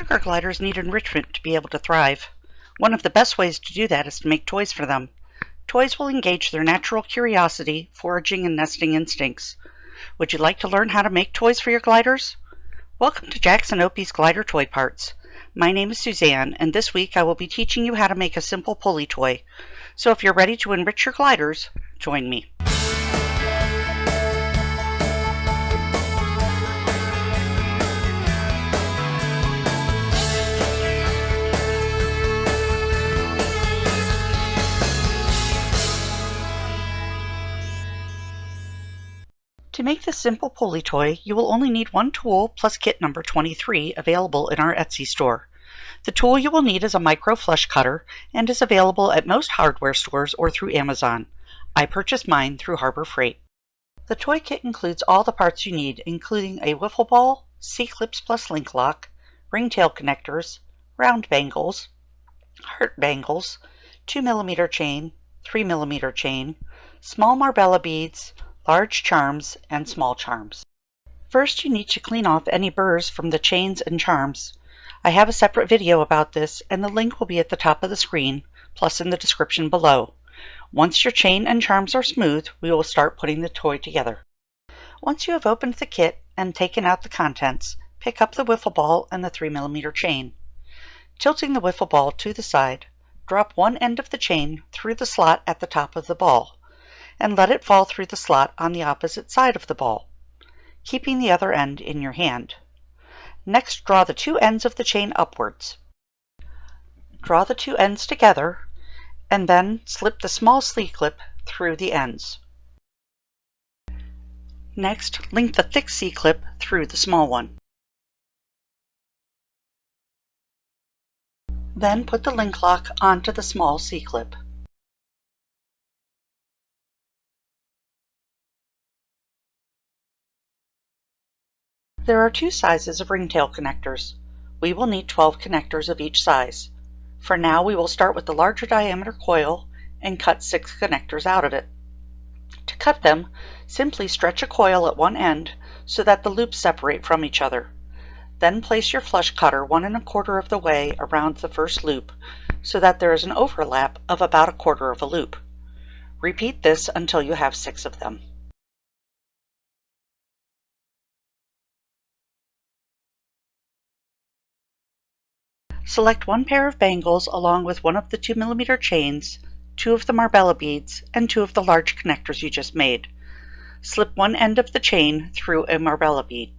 Sugar gliders need enrichment to be able to thrive. One of the best ways to do that is to make toys for them. Toys will engage their natural curiosity, foraging, and nesting instincts. Would you like to learn how to make toys for your gliders? Welcome to Jackson Opie's Glider Toy Parts. My name is Suzanne, and this week I will be teaching you how to make a simple pulley toy. So if you're ready to enrich your gliders, join me. To make this simple pulley toy, you will only need one tool plus kit number 23 available in our Etsy store. The tool you will need is a micro flush cutter and is available at most hardware stores or through Amazon. I purchased mine through Harbor Freight. The toy kit includes all the parts you need, including a wiffle ball, C-clips plus link lock, ringtail connectors, round bangles, heart bangles, 2mm chain, 3mm chain, small Marbella beads, large charms, and small charms. First, you need to clean off any burrs from the chains and charms. I have a separate video about this, and the link will be at the top of the screen, plus in the description below. Once your chain and charms are smooth, we will start putting the toy together. Once you have opened the kit and taken out the contents, pick up the wiffle ball and the 3mm chain. Tilting the wiffle ball to the side, drop one end of the chain through the slot at the top of the ball, and let it fall through the slot on the opposite side of the ball, keeping the other end in your hand. Next, draw the two ends of the chain upwards. Draw the two ends together, and then slip the small C-clip through the ends. Next, link the thick C-clip through the small one. Then put the link lock onto the small C-clip. There are two sizes of ringtail connectors. We will need 12 connectors of each size. For now, we will start with the larger diameter coil and cut 6 connectors out of it. To cut them, simply stretch a coil at one end so that the loops separate from each other. Then place your flush cutter 1 1/4 of the way around the first loop so that there is an overlap of about 1/4 of a loop. Repeat this until you have 6 of them. Select one pair of bangles along with one of the 2mm chains, 2 of the Marbella beads, and 2 of the large connectors you just made. Slip one end of the chain through a Marbella bead.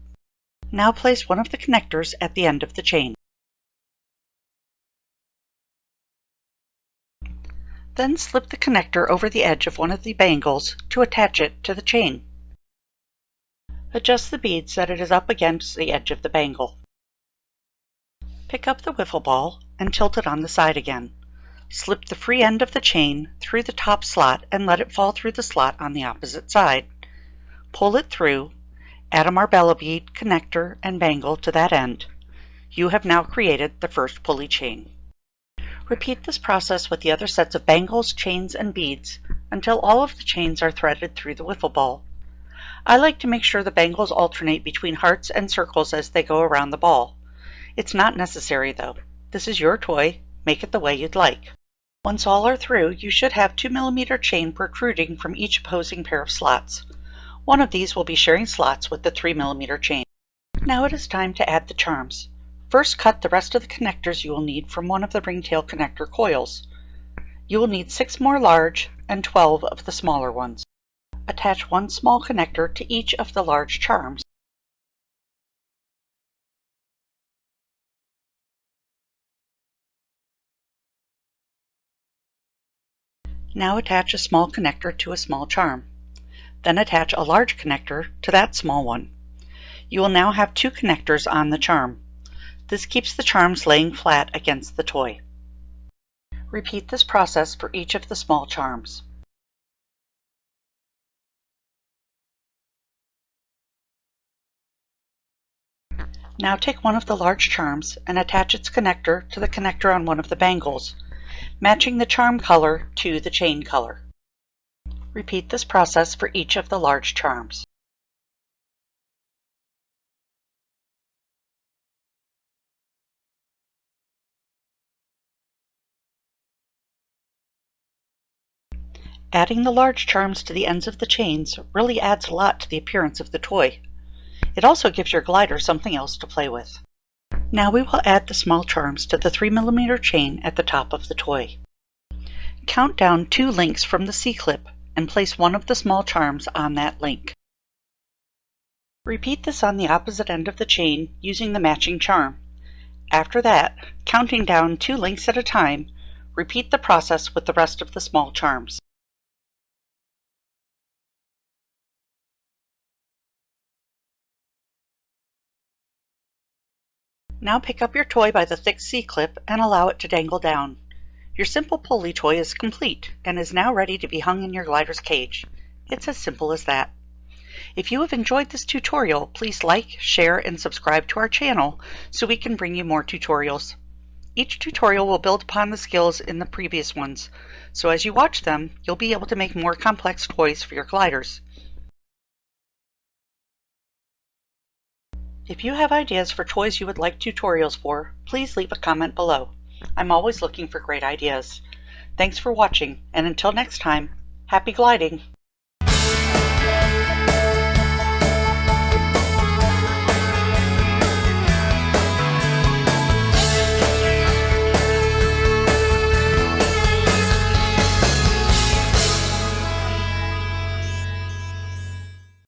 Now place one of the connectors at the end of the chain. Then slip the connector over the edge of one of the bangles to attach it to the chain. Adjust the bead so that it is up against the edge of the bangle. Pick up the wiffle ball and tilt it on the side again. Slip the free end of the chain through the top slot and let it fall through the slot on the opposite side. Pull it through, add a Marbella bead, connector, and bangle to that end. You have now created the first pulley chain. Repeat this process with the other sets of bangles, chains, and beads until all of the chains are threaded through the wiffle ball. I like to make sure the bangles alternate between hearts and circles as they go around the ball. It's not necessary though. This is your toy. Make it the way you'd like. Once all are through, you should have 2mm chain protruding from each opposing pair of slots. One of these will be sharing slots with the 3mm chain. Now it is time to add the charms. First, cut the rest of the connectors you will need from one of the ringtail connector coils. You will need 6 more large and 12 of the smaller ones. Attach one small connector to each of the large charms. Now attach a small connector to a small charm. Then attach a large connector to that small one. You will now have 2 connectors on the charm. This keeps the charms laying flat against the toy. Repeat this process for each of the small charms. Now take one of the large charms and attach its connector to the connector on one of the bangles, matching the charm color to the chain color. Repeat this process for each of the large charms. Adding the large charms to the ends of the chains really adds a lot to the appearance of the toy. It also gives your glider something else to play with. Now we will add the small charms to the 3mm chain at the top of the toy. Count down 2 links from the C-clip and place one of the small charms on that link. Repeat this on the opposite end of the chain using the matching charm. After that, counting down 2 links at a time, repeat the process with the rest of the small charms. Now pick up your toy by the thick C-clip and allow it to dangle down. Your Simple Pulley Toy is complete and is now ready to be hung in your glider's cage. It's as simple as that. If you have enjoyed this tutorial, please like, share, and subscribe to our channel so we can bring you more tutorials. Each tutorial will build upon the skills in the previous ones, so as you watch them, you'll be able to make more complex toys for your gliders. If you have ideas for toys you would like tutorials for, please leave a comment below. I'm always looking for great ideas. Thanks for watching, and until next time, happy gliding!